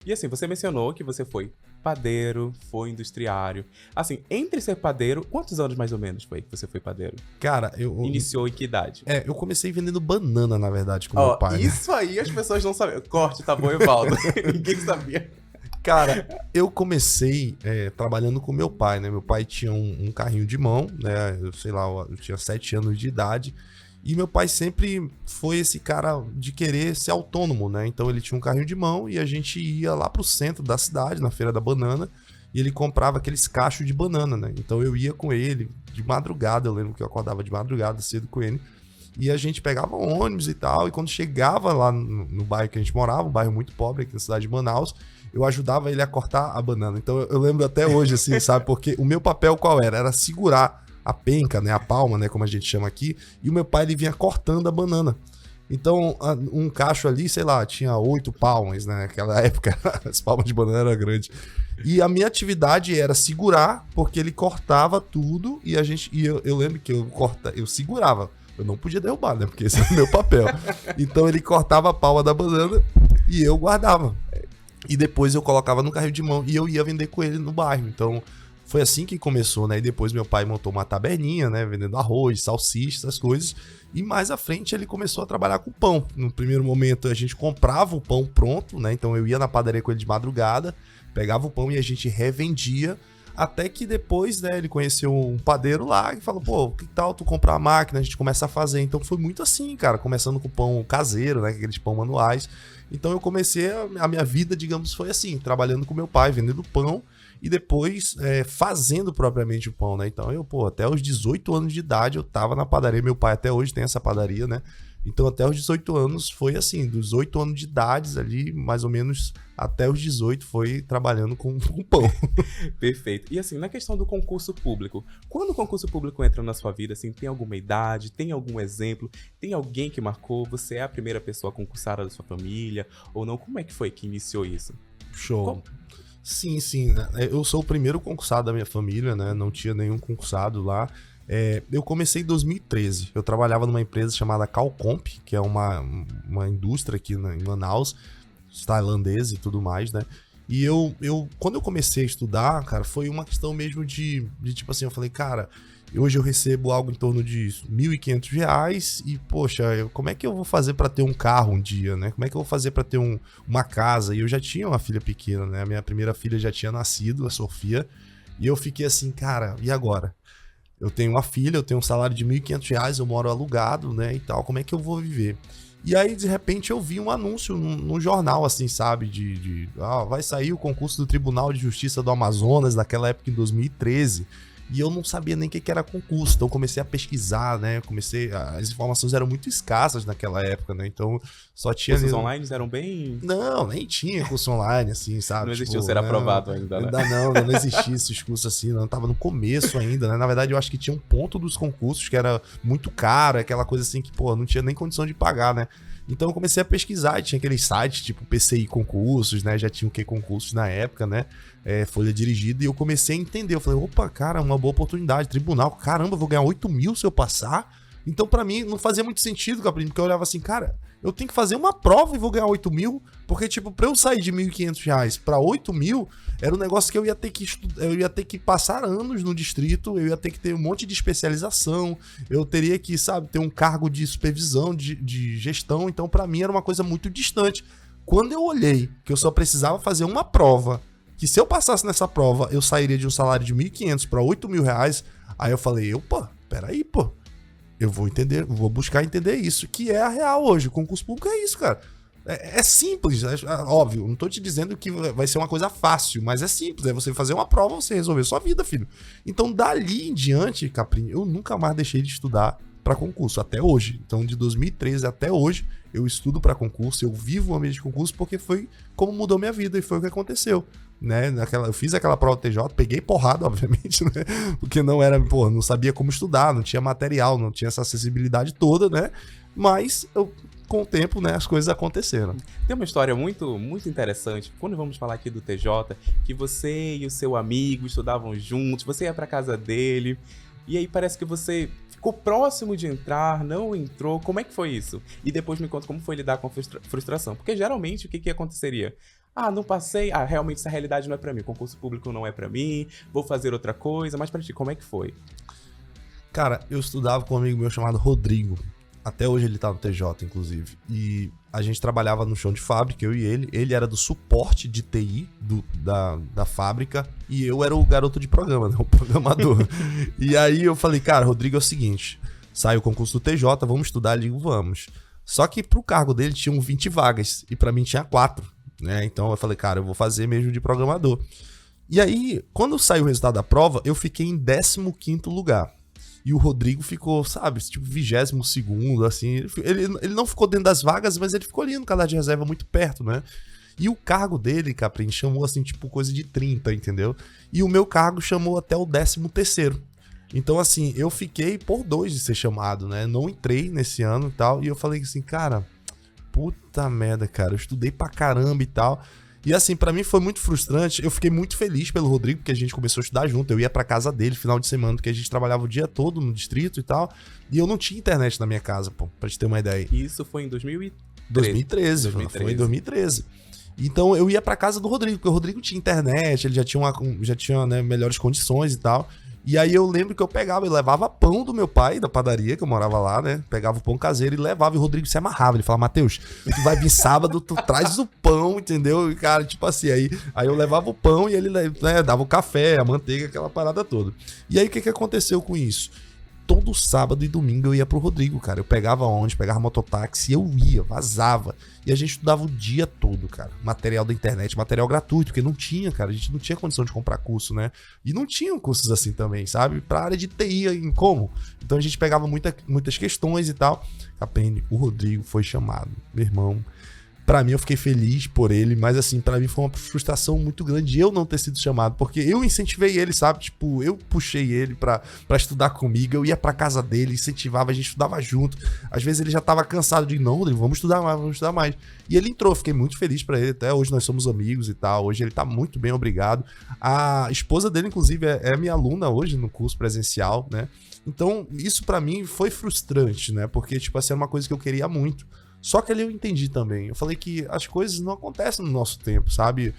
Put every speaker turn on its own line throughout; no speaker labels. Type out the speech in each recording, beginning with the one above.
E assim, você mencionou que você foi padeiro, foi industriário. Assim, entre ser padeiro, quantos anos mais ou menos foi que você foi padeiro?
Cara,
Iniciou em que idade?
eu comecei vendendo banana, na verdade, com meu
Ó,
pai, né?
isso aí as pessoas não sabiam. Corte, tá bom, Evaldo? Ninguém sabia.
Cara, eu comecei trabalhando com meu pai, né? Meu pai tinha um carrinho de mão, né? Eu sei lá, eu tinha 7 anos de idade. E meu pai sempre foi esse cara de querer ser autônomo, né? Então ele tinha um carrinho de mão e a gente ia lá pro centro da cidade, na Feira da Banana, e ele comprava aqueles cachos de banana, né? Então eu ia com ele de madrugada, eu lembro que eu acordava de madrugada cedo com ele. E a gente pegava ônibus e tal, e quando chegava lá no bairro que a gente morava, um bairro muito pobre aqui na cidade de Manaus, eu ajudava ele a cortar a banana. Então eu lembro até hoje, assim, sabe? Porque o meu papel qual era? Era segurar a penca, né? A palma, né? Como a gente chama aqui. E o meu pai, ele vinha cortando a banana. Então, um cacho ali, sei lá, tinha 8 palmas, né? Naquela época, as palmas de banana eram grandes. E a minha atividade era segurar, porque ele cortava tudo e eu lembro que eu segurava. Eu não podia derrubar, né? Porque esse era o meu papel. Então ele cortava a palma da banana e eu guardava. E depois eu colocava no carrinho de mão e eu ia vender com ele no bairro. Então foi assim que começou, né? E depois meu pai montou uma taberninha, né? Vendendo arroz, salsicha, essas coisas. E mais à frente ele começou a trabalhar com pão. No primeiro momento a gente comprava o pão pronto, né? Então eu ia na padaria com ele de madrugada, pegava o pão e a gente revendia. Até que depois, né, ele conheceu um padeiro lá e falou, pô, que tal tu comprar a máquina, a gente começa a fazer. Então foi muito assim, cara, começando com pão caseiro, né, aqueles pão manuais. Então eu comecei, a minha vida, digamos, foi assim, trabalhando com meu pai, vendendo pão e depois fazendo propriamente o pão, né. Então eu, pô, até os 18 anos de idade eu tava na padaria, meu pai até hoje tem essa padaria, né. Então até os 18 anos foi assim, dos 8 anos de idade ali, mais ou menos até os 18 foi trabalhando com pão.
Perfeito. E assim, na questão do concurso público, quando o concurso público entra na sua vida, assim, tem alguma idade, tem algum exemplo, tem alguém que marcou, você é a primeira pessoa concursada da sua família, ou não? Como é que foi que iniciou isso?
Show.
Como?
Sim, sim. Eu sou o primeiro concursado da minha família, né? Não tinha nenhum concursado lá. Eu comecei em 2013. Eu trabalhava numa empresa chamada Calcomp, que é uma indústria aqui em Manaus, tailandesa e tudo mais, né? E quando eu comecei a estudar, cara, foi uma questão mesmo de tipo assim, eu falei, cara, hoje eu recebo algo em torno de R$ 1.500 e, poxa, como é que eu vou fazer pra ter um carro um dia, né? Como é que eu vou fazer pra ter uma casa? E eu já tinha uma filha pequena, né? A minha primeira filha já tinha nascido, a Sofia, e eu fiquei assim, cara, e agora? Eu tenho uma filha, eu tenho um salário de R$ 1.500, eu moro alugado, né, e tal, como é que eu vou viver? E aí, de repente, eu vi um anúncio num jornal, assim, sabe, vai sair o concurso do Tribunal de Justiça do Amazonas, naquela época, em 2013, e eu não sabia nem o que era concurso, então eu comecei a pesquisar, né, as informações eram muito escassas naquela época, né, então só tinha...
Cursos online eram bem...
Não, nem tinha curso online, assim, sabe?
Não existia
tipo,
ser aprovado ainda, né?
Ainda não existia esses cursos assim, não tava no começo ainda, né? Na verdade, eu acho que tinha um ponto dos concursos que era muito caro, aquela coisa assim que, pô, não tinha nem condição de pagar, né? Então eu comecei a pesquisar, e tinha aqueles sites tipo PCI Concursos, né? Já tinha o que concursos na época, né? Folha dirigida, e eu comecei a entender. Eu falei, opa, cara, uma boa oportunidade, tribunal, caramba, eu vou ganhar 8 mil se eu passar. Então, pra mim, não fazia muito sentido, Caprino, porque eu olhava assim, cara, eu tenho que fazer uma prova e vou ganhar 8 mil, porque, tipo, pra eu sair de R$ 1.500 pra 8 mil, era um negócio que eu ia ter que eu ia ter que passar anos no distrito, eu ia ter que ter um monte de especialização, eu teria que, sabe, ter um cargo de supervisão, de gestão, então pra mim era uma coisa muito distante. Quando eu olhei que eu só precisava fazer uma prova, que se eu passasse nessa prova, eu sairia de um salário de 1.500 pra 8 mil reais, aí eu falei, opa, peraí, pô. Eu vou entender, vou buscar entender isso, que é a real hoje. O concurso público é isso, cara. É simples, óbvio. Não tô te dizendo que vai ser uma coisa fácil, mas é simples. É você fazer uma prova, você resolver sua vida, filho. Então, dali em diante, Caprinho, eu nunca mais deixei de estudar para concurso, até hoje. Então, de 2013 até hoje, eu estudo para concurso, eu vivo o ambiente de concurso, porque foi como mudou minha vida e foi o que aconteceu. Né? Eu fiz aquela prova TJ, peguei porrada, obviamente, né? Porque não sabia como estudar, não tinha material, não tinha essa acessibilidade toda, né? Mas com o tempo, né, as coisas aconteceram.
Tem uma história muito, muito interessante, quando vamos falar aqui do TJ, que você e o seu amigo estudavam juntos, você ia pra casa dele, e aí parece que você ficou próximo de entrar, não entrou, como é que foi isso? E depois me conta como foi lidar com a frustração, porque geralmente o que aconteceria? Ah, não passei. Ah, realmente essa realidade não é pra mim. Concurso público não é pra mim. Vou fazer outra coisa. Mas pra ti, como é que foi?
Cara, eu estudava com um amigo meu chamado Rodrigo. Até hoje ele tá no TJ, inclusive. E a gente trabalhava no chão de fábrica, eu e ele. Ele era do suporte de TI da fábrica e eu era o garoto de programa, né? O programador. E aí eu falei, cara, Rodrigo, é o seguinte, sai o concurso do TJ, vamos estudar? Ele digo, vamos. Só que pro cargo dele tinham 20 vagas e pra mim tinha 4, né? Então eu falei, cara, eu vou fazer mesmo de programador. E aí, quando saiu o resultado da prova, eu fiquei em 15º lugar. E o Rodrigo ficou, sabe, tipo 22º, assim. Ele não ficou dentro das vagas, mas ele ficou ali no cadastro de reserva muito perto, né? E o cargo dele, Caprim, chamou assim, tipo, coisa de 30, entendeu? E o meu cargo chamou até o 13º. Então, assim, eu fiquei por 2 de ser chamado, né? Não entrei nesse ano e tal. E eu falei assim, cara, puta merda, cara. Eu estudei pra caramba e tal. E assim, pra mim foi muito frustrante. Eu fiquei muito feliz pelo Rodrigo, porque a gente começou a estudar junto. Eu ia pra casa dele final de semana, porque a gente trabalhava o dia todo no distrito e tal. E eu não tinha internet na minha casa, pô, pra te ter uma ideia.
Isso foi em 2013.
2013. Foi em 2013. Então eu ia pra casa do Rodrigo, porque o Rodrigo tinha internet, ele já tinha né, melhores condições e tal. E aí eu lembro que eu pegava e levava pão do meu pai, da padaria, que eu morava lá, né? Pegava o pão caseiro e levava, e o Rodrigo se amarrava. Ele falava, Matheus, tu vai vir sábado, tu traz o pão, entendeu? E, cara, tipo assim, aí eu levava o pão e ele né, dava o café, a manteiga, aquela parada toda. E aí o que aconteceu com isso? Todo sábado e domingo eu ia pro Rodrigo, cara. Eu pegava ônibus, pegava mototáxi, eu ia, vazava. E a gente estudava o dia todo, cara. Material da internet, material gratuito, porque não tinha, cara. A gente não tinha condição de comprar curso, né? E não tinham cursos assim também, sabe? Pra área de TI, em como? Então a gente pegava muitas questões e tal. Aprende, o Rodrigo foi chamado. Meu irmão, pra mim eu fiquei feliz por ele, mas assim, pra mim foi uma frustração muito grande eu não ter sido chamado, porque eu incentivei ele, sabe? Tipo, eu puxei ele pra estudar comigo, eu ia pra casa dele, incentivava, a gente estudava junto. Às vezes ele já tava cansado de, não, Rodrigo, vamos estudar mais, vamos estudar mais. E ele entrou, fiquei muito feliz pra ele, até hoje nós somos amigos e tal, hoje ele tá muito bem, obrigado. A esposa dele, inclusive, é minha aluna hoje no curso presencial, né? Então, isso pra mim foi frustrante, né? Porque, tipo assim, era uma coisa que eu queria muito. Só que ali eu entendi também. Eu falei que as coisas não acontecem no nosso tempo, sabe?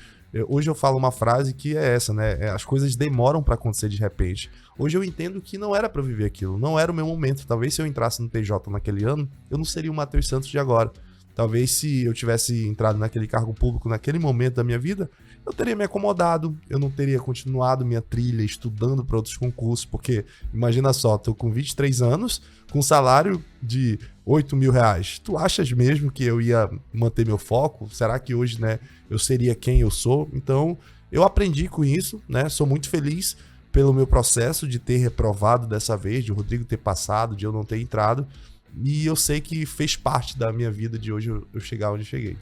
Hoje eu falo uma frase que é essa, né? As coisas demoram pra acontecer de repente. Hoje eu entendo que não era pra eu viver aquilo, não era o meu momento. Talvez se eu entrasse no TJ naquele ano, eu não seria o Matheus Santos de agora. Talvez se eu tivesse entrado naquele cargo público naquele momento da minha vida, eu teria me acomodado, eu não teria continuado minha trilha estudando para outros concursos, porque imagina só, tô com 23 anos, com salário de 8 mil reais. Tu achas mesmo que eu ia manter meu foco? Será que hoje, né, eu seria quem eu sou? Então, eu aprendi com isso, né? Sou muito feliz pelo meu processo de ter reprovado dessa vez, de o Rodrigo ter passado, de eu não ter entrado. E eu sei que fez parte da minha vida de hoje eu chegar onde eu cheguei.